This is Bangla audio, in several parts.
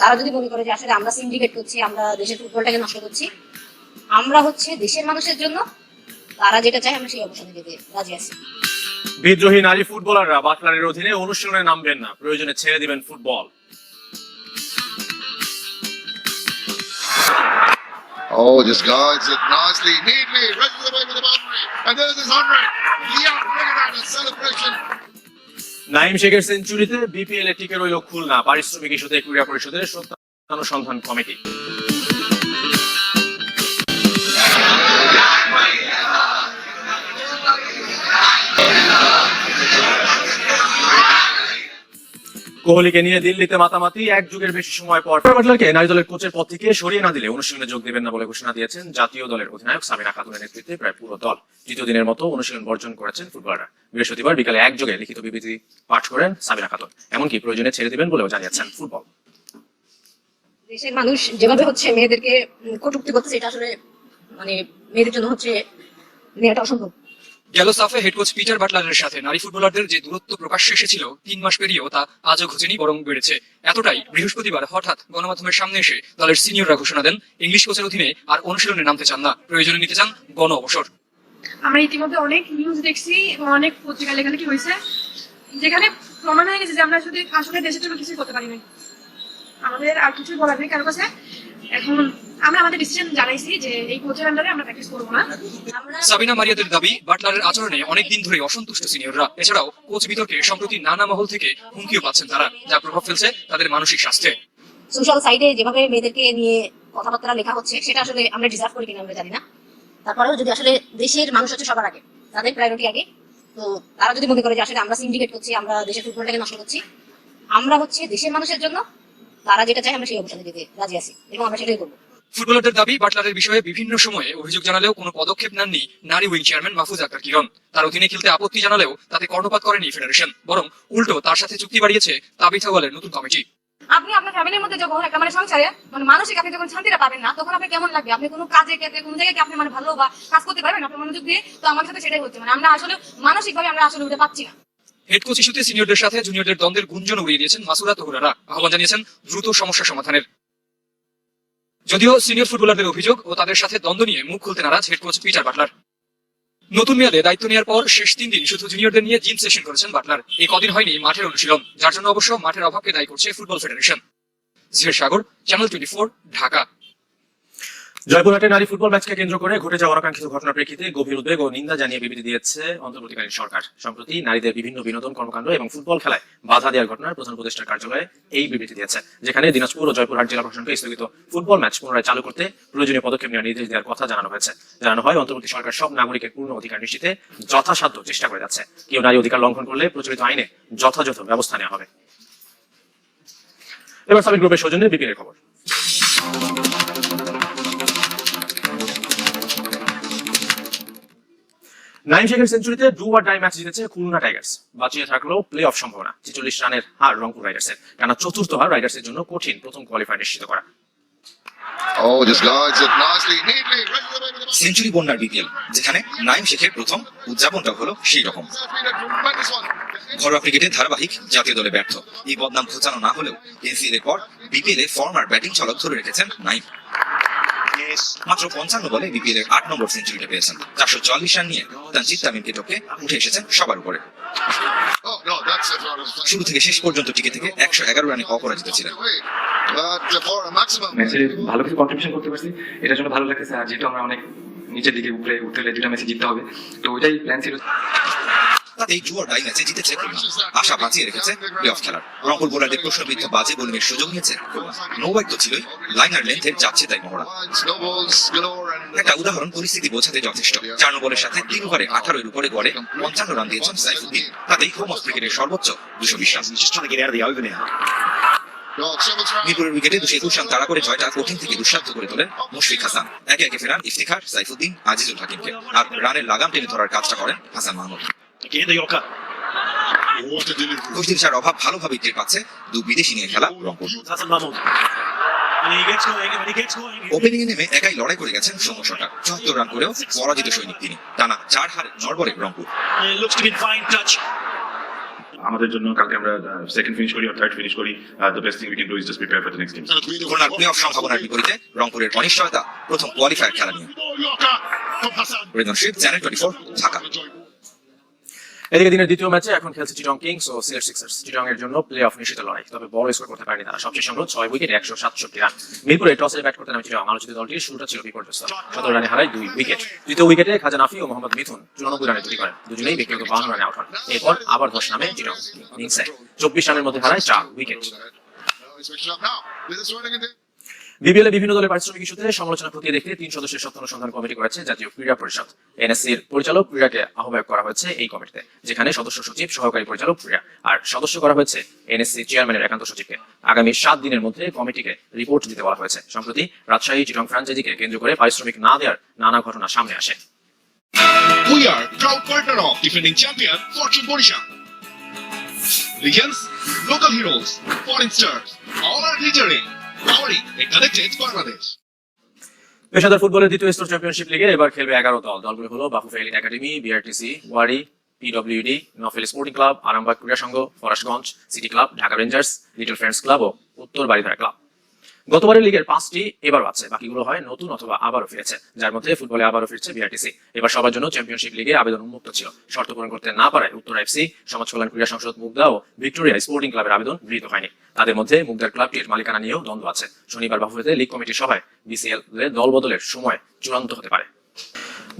তারা যদি মনে করে যে আসলে আমরা সিন্ডিকেট করছি, আমরা দেশের ফুটবলটাকে নষ্ট করছি, আমরা হচ্ছে দেশের মানুষের জন্য তারা যেটা চায় আমরা সেই অবস্থানে যেতে রাজি আছি। বিদ্রোহী নারী ফুটবলাররা বাটলারের অধীনে অনুশীলনে নামবেন না, প্রয়োজনে ছেড়ে দিবেন football. Oh, just guides it nicely, neatly, ready to away with the boundary. And there's his 100. Yeah, look at that, a celebration. Naim শেখের সেঞ্চুরিতে বিপিএল এ টিকে রইল খুলনা। পারিশ্রমিক ইস্যুতে ক্রীড়া পরিষদের সত্যানুসন্ধান কমিটি। কোহলিকে নিয়ে দিল্লিতে মাতামাতি, এক যুগের বেশি সময় পর বাটলারকে নারী দলের কোচের পদ থেকে সরিয়ে না দিলে অনুশীলনে যোগ দেবেন না বলে ঘোষণা দিয়েছেন জাতীয় দলের অধিনায়ক সাবিনা খাতুনের নেতৃত্বে প্রায় পুরো দল। তৃতীয় দিনের মতো অনুশীলন বর্জন করেছেন ফুটবলাররা। বৃহস্পতিবার বিকালে একযোগে লিখিত বিবৃতি পাঠ করেন সাবিনা খাতুন। এমনকি প্রয়োজনে ছেড়ে দিবেন বলেও জানিয়েছেন ফুটবল। দেশের মানুষ যেভাবে হচ্ছে মেয়েদেরকে কটূক্তি করতেছে, এটা আসলে মানে মেয়েদের জন্য হচ্ছে নেওয়াটা অসম্ভব। গেল সাফে হেড কোচ পিটার বাটলারের সাথে নারী ফুটবলারদের যে দূরত্ব প্রকাশ্যে এসেছিল 3 মাস পেরিয়েও তা আজও ঘটেনি, বরং বেড়েছে। এতটাই বৃহস্পতিবার হঠাৎ গণমাধ্যমের সামনে এসে দলের সিনিয়ররা ঘোষণা দেন ইংলিশ কোচের অধীনে আর অনুশীলনে নামতে চান না, প্রয়োজনে নিতে চান গণ অবসর। আমরা ইতিমধ্যে অনেক নিউজ দেখছি, অনেক পত্রিকা লেখালেখি হয়েছে, যেখানে প্রমাণ হয়ে গেছে যে আমরা আসলে দেশের জন্য কিছুই করতে পারি না। আমাদের আর কিছুই বলার নেই কারো কাছে। এখন আমরা আমাদের ডিসিশন জানাইছি যে এই কোচের আন্ডারে আমরা প্র্যাকটিস করবো না। সাবিনা মারিয়াদের দাবি, বাটলারের আচরণে অনেকদিন ধরে অসন্তুষ্ট সিনিয়ররা। এছাড়াও কোচ বিতর্কে সম্প্রতি নানা মহল থেকে হুমকিও পাচ্ছেন তারা, যা প্রভাব ফেলছে তাদের মানসিক স্বাস্থ্যে। সোশ্যাল সাইটে যেভাবে মেয়েদেরকে নিয়ে কথাবার্তা লেখা হচ্ছে সেটা আসলে আমরা ডিজার্ভ করি কিনা আমরা জানি না। তারপরেও যদি আসলে দেশের মানুষ হচ্ছে সবার আগে, তাদের প্রায়োরিটি আগে, তো তারা যদি মনে করে যে আসলে আমরা সিন্ডিকেট করছি, আমরা দেশের ফুটবলটাকে নষ্ট করছি, আমরা হচ্ছে দেশের মানুষের জন্য তারা যেটা চায় আমরা সেই অবস্থানে যেতে রাজি আছি এবং আমরা সেটাই করবো। ফুটবলারদের দাবি, বাটলারের বিষয়ে বিভিন্ন সময়ে অভিযোগ জানালেও কোনো পদক্ষেপ নেননি নারী উইং চেয়ারম্যান মাহফুজ আক্তার কিরণ। তার অধীনে খেলতে আপত্তি জানালেও তাতে কর্ণপাত করেনি ফেডারেশন, বরং উল্টো তার সাথে চুক্তি বাড়িয়েছে তাবিথা ওয়ালের নতুন কমিটি। আপনি আপনার ফ্যামিলির মধ্যে যখন একটা সংসারে মানসিক আপনি যখন শান্তিটা পাবেন না, তখন আপনি কেমন লাগবে? আপনি কোনো কাজে ক্ষেত্রে কোনো জায়গায় আপনি ভালো বা কাজ করতে পারবেন আপনার মনোযোগ দিয়ে? তো আমার সাথে সেটাই হচ্ছে, আমরা আসলে মানসিকভাবে আমরা আসলে উঠে পাচ্ছি না। হেড কোচ ইস্যুতে সিনিয়রদের সাথে জুনিয়রদের দ্বন্দ্বের গুঞ্জন উড়িয়ে দিয়েছেন মাসুরা তহুরারা, আহ্বান জানিয়েছেন দ্রুত সমস্যা সমাধানের। যদিও সিনিয়র ফুটবলারদের অভিযোগ ও তাদের সাথে দ্বন্দ্ব নিয়ে মুখ খুলতে নারাজ হেড কোচ পিটার বাটলার। নতুন মেয়াদে দায়িত্ব নেওয়ার পর শেষ 3 দিন শুধু জুনিয়রদের নিয়ে জিম সেশন করেছেন বাটলার। এই কদিন হয়নি মাঠের অনুশীলন, যার জন্য অবশ্য মাঠের অভাবকে দায়ী করছে ফুটবল ফেডারেশন। জিহের সাগর, চ্যানেল 24, ঢাকা। জয়পুরহাটে নারী ফুটবল ম্যাচকে কেন্দ্র করে ঘটে যাওয়া অনাকাঙ্ক্ষিত ঘটনার প্রেক্ষিতে গভীর উদ্বেগ ও নিন্দা জানিয়ে বিবৃতি দিয়েছে অন্তর্বর্তীকালীন সরকার। সম্প্রতি নারীদের বিভিন্ন বিনোদন কর্মকাণ্ড এবং ফুটবল খেলায় বাধা দেওয়ার ঘটনার প্রধান উপদেষ্টার কার্যালয়ে এই বিবৃতি দিয়েছে, যেখানে দিনাজপুর ও জয়পুরহাট জেলা প্রশাসনকে স্থগিত ফুটবল ম্যাচ পুনরায় চালু করতে প্রয়োজনীয় পদক্ষেপ নেওয়ার নির্দেশ দেওয়ার কথা জানানো হয়েছে। জানানো হয়, অন্তর্বর্তী সরকার সব নাগরিকের পূর্ণ অধিকার নিশ্চিতে যথাসাধ্য চেষ্টা করে যাচ্ছে। কেউ নারী অধিকার লঙ্ঘন করলে প্রচলিত আইনে যথাযথ ব্যবস্থা নেওয়া হবে। এবার সাবিন গ্রুপের সৌজন্যে বিপিএল এর খবর। নাইম শেখের সেঞ্চুরিতে ডু অর ডাই ম্যাচ জিতেছে খুলনা টাইগার্স। বাঁচিয়ে থাকলো প্লে অফ সম্ভাবনা। 43 রানের হার রংপুর রাইডার্সের। টানা চতুর্থ হার রাইডার্সের জন্য কঠিন প্রথম কোয়ালিফায়ার নিশ্চিত করা। Oh, just guides it nicely, neatly, ready to away with the boundary. Century বন্যার বিপিএল, যেখানে নাইম শেখের প্রথম, উদযাপনটা হলো সেই রকম। That's been a tremendous one. ঘরোয়া ক্রিকেটে ধারাবাহিক জাতীয় দলে ব্যর্থ, এই বদনাম ঘোচানো না হলেও এনসিএল এর পর বিপিএল এ ফর্মার ব্যাটিং ঝলক ধরে রেখেছেন নাইম। মাত্র 55 বলে বিপিএল এর 8 নম্বর সেঞ্চুরিটা পেয়েছেন। 444 রান নিয়ে তানজিদ তামিমকে টপকে উঠে এসেছেন সবার উপরে। Oh, no, that's it. শুরু থেকে শেষ পর্যন্ত টিকে থেকে 111 রানে অপরাজিত ছিলেন। But for a maximum. ম্যাচে ভালো কিছু কন্ট্রিবিউশন করতে পারছি, এটার জন্য ভালো লাগতেছে। আর যেহেতু আমরা অনেক নিচের দিকে উপরে উঠতে হলে 2টা ম্যাচে জিততে হবে, তো ওইটাই প্ল্যান ছিল। তাতেই ডু অর ডাই ম্যাচে জিতেছে খুলনা, আশা বাঁচিয়ে রেখেছে প্লে অফ খেলার। রংপুর বোলারদের প্রশ্নবিদ্ধ বাজে বোলিংয়ের সুযোগ নিয়েছে খুলনা। নৌবাইক তো ছিলই, লাইনার লেন্থে যাচ্ছে তাই মহড়া। Snowballs galore and একটা উদাহরণ পরিস্থিতি বোঝাতে যথেষ্ট। 4 নম্বরের সাথে 3 ওভারে 18 এর উপরে গড়ে 55 রান দিয়েছেন সাইফুদ্দিন। তাতেই হোম অফ ক্রিকেটের সর্বোচ্চ 220 রান। মিরপুরের উইকেটে 221 রান তাড়া করে জয়টা কঠিন থেকে দুঃসাধ্য করে তোলেন মুশফিক হাসান। একে একে ফেরান ইফতিখার, সাইফুদ্দিন, আজিজুল হাকিমকে। আর রানের লাগাম টেনে ধরার কাজটা করেন হাসান মাহমুদ। কোচদের সার অভাব ভালোভাবেই টের পাচ্ছে দু বিদেশি নিয়ে খেলা রংপুর। ওপেনিং এ নেমে একাই লড়াই করে গেছেন সৌম্য সরকার। 74 রান করেও পরাজিত সৈনিক তিনি। টানা 4 হারে নড়বড়ে রংপুর। আমাদের জন্য কালকে আমরা সেকেন্ড ফিনিশ করি আর থার্ড ফিনিশ করি, the best thing we can do is just prepare for the next game. খুলনার প্লে অফ সম্ভাবনার বিপরীতে রংপুরের অনিশ্চয়তা প্রথম কোয়ালিফায়ার খেলা নিয়ে। রেদনশীল, চ্যানেল 24, ঢাকা। এদিকে দিনের দ্বিতীয় ম্যাচে এখন খেলছে চিটং কিংস ও সিলেট সিক্সার্স। চিটং এর জন্য প্লে অফ নিশ্চিত লড়াই, তবে বড় স্কোর করতে পারেনি তারা। সবচেয়ে সংগ্রহ 6 উইকেট 167 রান। মিরপুরে টসে ব্যাট করতে নামে চিটং। আলোচিত দলটির শুরুটা ছিল বিপর্যস্ত, 17 রানে হারায় 2 উইকেট। তৃতীয় উইকেটে খাজা নাফি ও মোহাম্মদ মিথুন 94 রানে জুটি করেন, দুজনেই ব্যক্তিগত 52 রানে আউট হন। এরপর আবার ধস নামে চিটং ইনিংসে 24 রানের মধ্যে হারায় 4 উইকেট। বিপিএল এ বিভিন্ন দলের পারিশ্রমিক ইস্যুতে সমালোচনা খতিয়ে দেখতে 3 সদস্যের সত্য অনুসন্ধান কমিটি করেছে জাতীয় ক্রীড়া পরিষদ। এনএসসির পরিচালক ক্রীড়াকে আহ্বায়ক করা হয়েছে এই কমিটিতে, যেখানে সদস্য সচিব, সহকারী পরিচালক ক্রীড়া আর সদস্য করা হয়েছে এনএসসি চেয়ারম্যানের একান্ত সচিবকে। আগামী 7 দিনের মধ্যে কমিটিকে রিপোর্ট দিতে বলা হয়েছে। সম্প্রতি রাজশাহী চিটং ফ্র্যাঞ্চাইজিকে কেন্দ্র করে পারিশ্রমিক না দেওয়ার নানা ঘটনা সামনে আসে। We are proud partner of defending champion Fortune Borisha. Legends, local heroes, foreign stars, all are glittering, powering a connected Bangladesh. পেশাদার ফুটবলের দ্বিতীয় স্তর চ্যাম্পিয়নশিপ লিগে এবার খেলবে 11 দল। দলগুলো হলো Bafufe elite academy, BRTC, Wari, PWD, Nofel Sporting Club, Arambagh ক্রীড়া সংঘ, Farashganj City Club, Dhaka Rangers, Little Friends Club ও উত্তর বাড়িধারা ক্লাব। গতবারের লিগের 5টি এবারও আছে, বাকিগুলো হয় নতুন অথবা আবারও ফিরেছে, যার মধ্যে ফুটবলে আবারও ফিরছে বিআরটিসি। এবার সবার জন্য চ্যাম্পিয়নশিপ লিগে আবেদন উন্মুক্ত ছিল। শর্ত পূরণ করতে না পারায় উত্তর এফসি, সমাজ কল্যাণ ক্রীড়া সংসদ মুগদা ও ভিক্টোরিয়া স্পোর্টিং ক্লাবের আবেদন গৃহীত হয়নি। তাদের মধ্যে মুগদার ক্লাবটির মালিকানা নিয়েও দ্বন্দ্ব আছে। শনিবার বাফুফেতে লীগ কমিটির সভায় বিসিএল দল বদলের সময় চূড়ান্ত হতে পারে।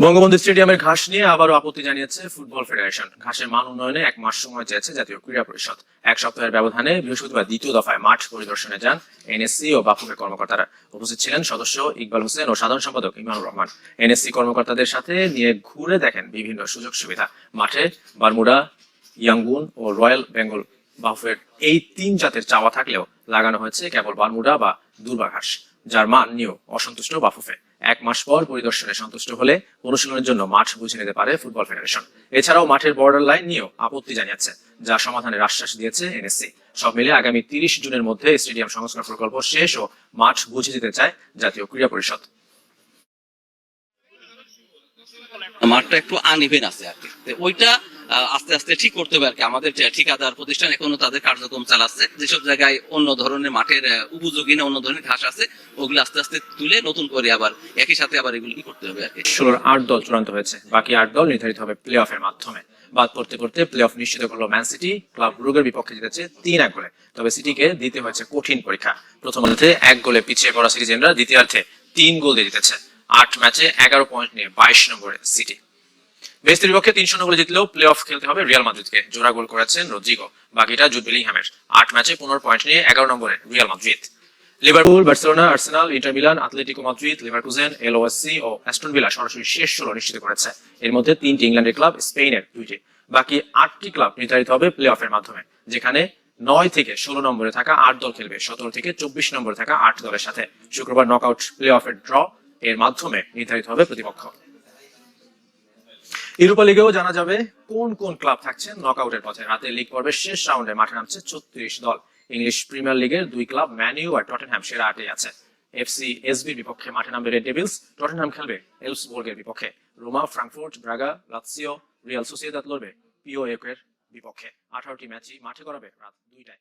বঙ্গবন্ধু স্টেডিয়ামের ঘাস নিয়ে আবারও আপত্তি জানিয়েছে ফুটবল ফেডারেশন। ঘাসের মান উন্নয়নে 1 মাস সময় চেয়েছে জাতীয় ক্রীড়া পরিষদ। 1 সপ্তাহের ব্যবধানে বৃহস্পতিবার দ্বিতীয় দফায় মাঠ পরিদর্শনে যান এনএসসি ও বাফুফের কর্মকর্তারা। উপস্থিত ছিলেন সদস্য ইকবাল হোসেন ও সাধারণ সম্পাদক ইমানুর রহমান। এনএসসি কর্মকর্তাদের সাথে নিয়ে ঘুরে দেখেন বিভিন্ন সুযোগ সুবিধা। মাঠে বারমুডা, ইয়াঙ্গুন ও রয়্যাল বেঙ্গল বাফুফের এই 3 জাতের চাওয়া থাকলেও লাগানো হয়েছে কেবল বারমুডা বা দুর্বা ঘাস, যার মান নিয়েও অসন্তুষ্ট বাফুফে। 1 মাস পর পরিদর্শনে সন্তুষ্ট হলে অনুশীলনের জন্য মাঠ বুঝে নিতে পারে ফুটবল ফেডারেশন। এছাড়াও মাঠের বর্ডার লাইন নিয়েও আপত্তি জানিয়েছে, যা সমাধানের আশ্বাস দিয়েছে এনএসসি। সব মিলে আগামী 30 জুনের মধ্যে স্টেডিয়াম সংস্কার প্রকল্প শেষ ও মাঠ বুঝে দিতে চায় জাতীয় ক্রীড়া পরিষদ। মাঠটা একটু আনইভেন আছে আর কি, ওইটা আস্তে আস্তে ঠিক করতে হবে আর কি। আমাদের ঠিকাদার প্রতিষ্ঠান এখনো তাদের কার্যক্রম চালাচ্ছে। যেসব জায়গায় অন্য ধরনের মাঠের উপযোগী না অন্য ধরনের ঘাস আছে, ওগুলো আস্তে আস্তে তুলে নতুন করে আবার একই সাথে আবার এগুলি করতে হবে আর কি। 16 8 দল চূড়ান্ত হয়েছে, বাকি 8 দল নির্ধারিত হবে প্লে অফের মাধ্যমে। বাদ পড়তে পড়তে প্লে অফ নিশ্চিত করলো ম্যান সিটি। ক্লাব ব্রুগের বিপক্ষে জিতেছে 3-1 গোলে, তবে সিটিকে দিতে হয়েছে কঠিন পরীক্ষা। প্রথমার্ধে 1 গোলে পিছিয়ে পড়া সিটিজেনরা দ্বিতীয়ার্ধে 3 গোল দিয়ে জিতেছে। 8 ম্যাচে 11 পয়েন্ট নিয়ে 22 নম্বরে সিটি। বেস্তের বিপক্ষে 3-0 গোলে জিতলেও প্লে অফ খেলতে হবে রিয়াল মাদ্রিদকে। জোড়া গোল করেছেন রদ্রিগো, বাকিটা জুড বেলিংহ্যামের। 8 ম্যাচে 15 পয়েন্ট নিয়ে 11 নম্বরে Real Madrid. Liverpool, Barcelona, Arsenal, Inter Milan, Atletico Madrid, Leverkusen, LOSC ও অ্যাস্টন ভিলা সরাসরি শেষ 16 নিশ্চিত করেছে। এর মধ্যে 3টি ইংল্যান্ডের ক্লাব, স্পেনের 2টি। বাকি 8টি ক্লাব নির্ধারিত হবে প্লে অফের মাধ্যমে, যেখানে 9 থেকে 16 নম্বরে থাকা 8 দল খেলবে 17 থেকে 24 নম্বরে থাকা 8 দলের সাথে। শুক্রবার নকআউট প্লে অফের ড্র এর মাধ্যমে নির্ধারিত হবে প্রতিপক্ষ। ইউরোপা লিগেও জানা যাবে কোন কোন ক্লাব থাকছেন নকআউটের পথে। রাতে লিগ পর্বের শেষ রাউন্ডে মাঠে নামছে 36 দল। ইংলিশ প্রিমিয়ার লিগের 2 ক্লাব ম্যান ইউ আর টটেনহ্যাম সেরা 8-এ আছে। এফসি এসবির বিপক্ষে মাঠে নামবে রেড ডেভিলস, টটেনহ্যাম খেলবে এলসবুর্গের বিপক্ষে। Ruma, Frankfurt, Braga, Lazio, Real Sociedad লড়বে পিওএকের বিপক্ষে। 18টি ম্যাচই মাঠে করাবে রাত 2টায়।